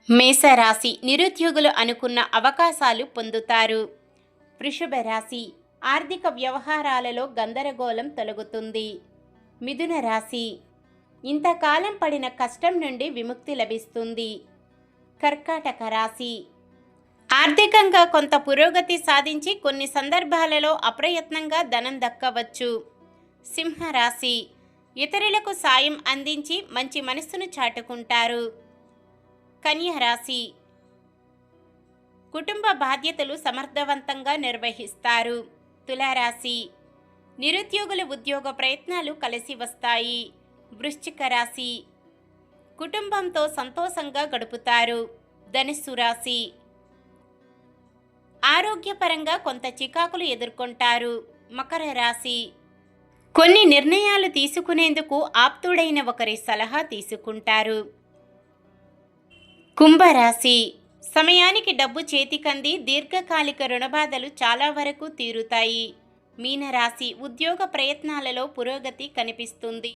మేషరాశి నిరుద్యోగులు అనుకున్న అవకాశాలు పొందుతారు. వృషభ రాశి ఆర్థిక వ్యవహారాలలో గందరగోళం తొలగుతుంది. మిథున రాశి ఇంతకాలం పడిన కష్టం నుండి విముక్తి లభిస్తుంది. కర్కాటక రాశి ఆర్థికంగా కొంత పురోగతి సాధించి కొన్ని సందర్భాలలో అప్రయత్నంగా ధనం దక్కవచ్చు. సింహరాశి ఇతరులకు సాయం అందించి మంచి మనస్సును చాటుకుంటారు. కన్యా రాశి కుటుంబ బాధ్యతలు సమర్థవంతంగా నిర్వహిస్తారు. తులారాశి నిరుద్యోగుల ఉద్యోగ ప్రయత్నాలు కలిసి వస్తాయి. వృశ్చిక రాశి కుటుంబంతో సంతోషంగా గడుపుతారు. ధనుస్సు రాశి ఆరోగ్యపరంగా కొంత చికాకులు ఎదుర్కొంటారు. మకర రాశి కొన్ని నిర్ణయాలు తీసుకునేందుకు ఆప్తుడైన ఒకరి సలహా తీసుకుంటారు. కుంభరాశి సమయానికి డబ్బు చేతికంది దీర్ఘకాలిక రుణబాధలు చాలా వరకు తీరుతాయి. మీనరాశి ఉద్యోగ ప్రయత్నాలలో పురోగతి కనిపిస్తుంది.